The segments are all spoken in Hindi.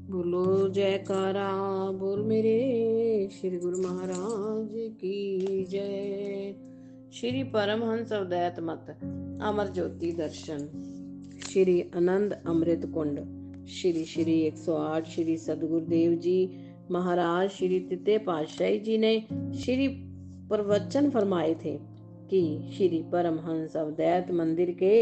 बोलो जयकारा बोल मेरे श्री गुरु महाराज की जय। श्री परमहंस अवधूत मत अमर ज्योति दर्शन श्री आनंद अमृत कुंड श्री श्री 108 श्री सदगुरुदेव जी महाराज श्री तृतीय पातशाही जी ने श्री प्रवचन फरमाए थे कि श्री परमहंस अवधूत मंदिर के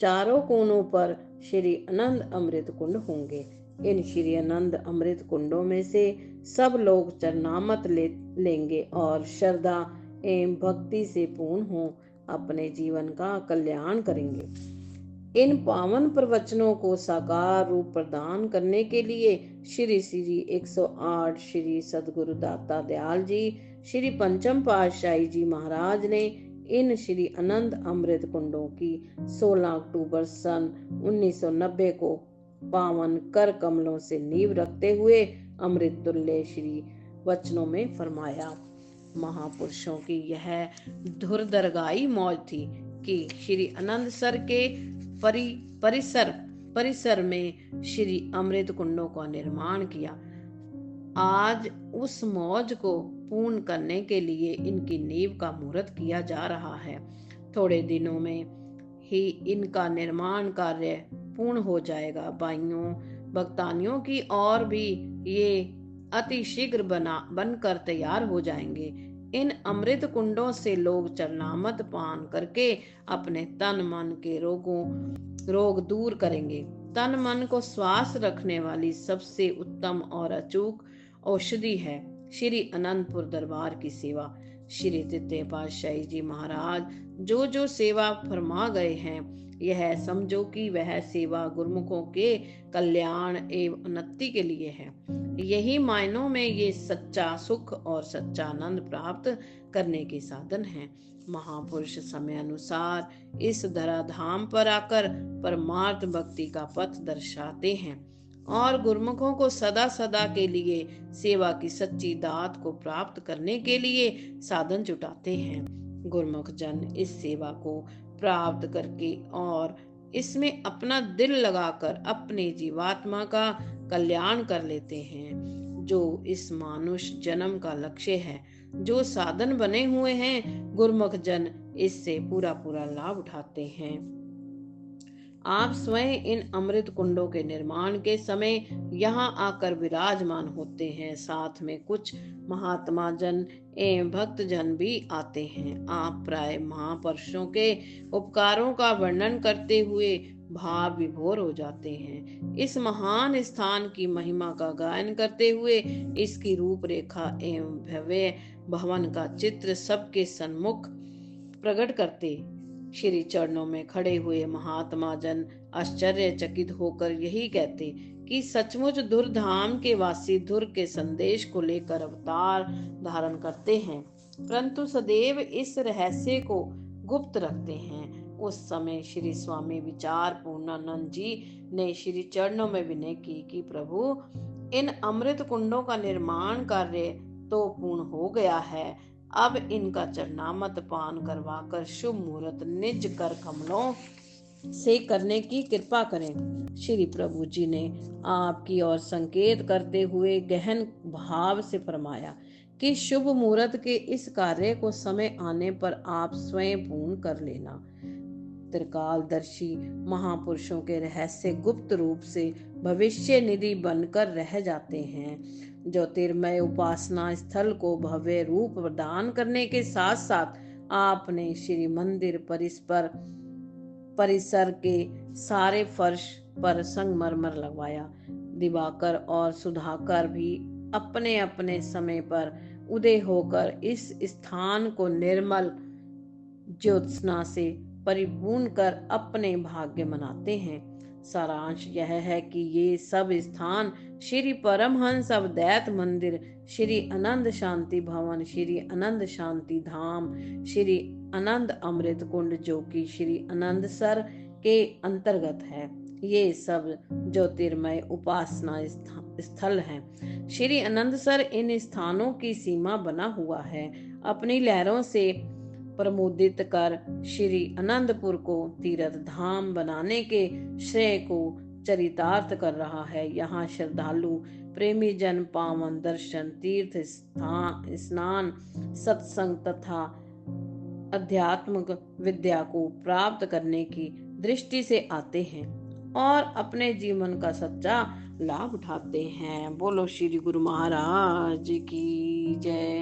चारों कोनों पर श्री आनंद अमृत कुंड होंगे। इन श्री आनंद अमृत कुंडों में से सब लोग चरणामत लेंगे और श्रद्धा एवं भक्ति से पूर्ण हो अपने जीवन का कल्याण करेंगे। इन पावन प्रवचनों को साकार रूप प्रदान करने के लिए श्री श्री 108 श्री सदगुरु दाता दयाल जी श्री पंचम पातशाही जी महाराज ने इन श्री आनंद अमृत कुंडों की 16 अक्टूबर सन 1990 को पावन कर कमलों से नींव रखते हुए अमृत तुल्य श्री वचनों में फरमाया। महापुरुषों की यह धुरदरगाई मौज थी कि श्री आनंदसर के परिसर में श्री अमृत कुंडों का निर्माण किया। आज उस मौज को पूर्ण करने के लिए इनकी नींव का मुहूर्त किया जा रहा है। थोड़े दिनों में ही इनका निर्माण कार्य पूर्ण हो जाएगा। भाइयों भक्तानियों की और भी ये अति शीघ्र बनकर तैयार हो जाएंगे। इन अमृत कुंडों से लोग चरणामत पान करके अपने तन मन के रोग दूर करेंगे। तन मन को स्वस्थ रखने वाली सबसे उत्तम और अचूक औषधि है श्री अनंतपुर दरबार की सेवा। श्री तृतीय पातशाही जी महाराज जो जो सेवा फरमा गए हैं, यह समझो कि वह सेवा गुरुमुखों के कल्याण एवं उन्नति के लिए है। यही मायनों में ये सच्चा सुख और सच्चा आनंद प्राप्त करने के साधन हैं। महापुरुष समय अनुसार इस धराधाम पर आकर परमार्थ भक्ति का पथ दर्शाते हैं और गुरुमुखों को सदा सदा के लिए सेवा की सच्ची दात को प्राप्त करने के लिए साधन जुटाते हैं। गुरुमुख जन इस सेवा को प्राप्त करके और इसमें अपना दिल लगाकर अपने जीवात्मा का कल्याण कर लेते हैं, जो इस मानुष जन्म का लक्ष्य है। जो साधन बने हुए हैं, गुरुमुख जन इससे पूरा पूरा लाभ उठाते हैं। आप स्वयं इन अमृत कुंडों के निर्माण के समय यहाँ आकर विराजमान होते हैं। साथ में कुछ महात्मा जन एवं भक्त जन भी आते हैं। आप प्राय महापुरुषों के उपकारों का वर्णन करते हुए भाव विभोर हो जाते हैं। इस महान स्थान की महिमा का गायन करते हुए इसकी रूपरेखा एवं भव्य भवन का चित्र सबके सम्मुख प्रकट करते श्री चरणों में खड़े हुए महात्मा जन आश्चर्यचकित होकर यही कहते कि सचमुच धुर धाम के वासी धुर के संदेश को लेकर अवतार धारण करते हैं, परंतु सदैव इस रहस्य को गुप्त रखते हैं। उस समय श्री स्वामी विचार पूर्णानंद जी ने श्री चरणों में विनय की कि प्रभु, इन अमृत कुंडों का निर्माण कार्य तो पूर्ण हो गया है, अब इनका चरणामत पान करवाकर शुभ मुहूर्त निज कर कमलों से करने की कृपा करें। श्री प्रभु जी ने आपकी ओर संकेत करते हुए गहन भाव से फरमाया कि शुभ मुहूर्त के इस कार्य को समय आने पर आप स्वयं पूर्ण कर लेना। त्रिकालदर्शी महापुरुषों के रहस्य गुप्त रूप से भविष्य निधि बनकर रह जाते हैं। ज्योतिर्मय उपासना स्थल को भव्य रूप प्रदान करने के साथ साथ आपने श्री मंदिर परिसर के सारे फर्श पर संगमरमर लगवाया। दिवाकर और सुधाकर भी अपने अपने समय पर उदय होकर इस स्थान को निर्मल ज्योत्सना से परिपूर्ण कर अपने भाग्य मनाते हैं। सारांश यह है कि ये सब स्थान श्री परमहंस अवधूत मंदिर, श्री आनंद शांति भवन, श्री आनंद शांति धाम, श्री आनंद अमृत कुंड जो कि श्री आनंदसर के अंतर्गत है, ये सब ज्योतिर्मय उपासना स्थल हैं। श्री आनंदसर इन स्थानों की सीमा बना हुआ है। अपनी लहरों से प्रमुदित कर श्री आनंदपुर को तीर्थ धाम बनाने के श्रेय को चरितार्थ कर रहा है। यहाँ श्रद्धालु प्रेमी जन पावन दर्शन, तीर्थ स्थान, स्नान, सत्संग तथा अध्यात्मिक विद्या को प्राप्त करने की दृष्टि से आते हैं और अपने जीवन का सच्चा लाभ उठाते हैं। बोलो श्री गुरु महाराज की जय।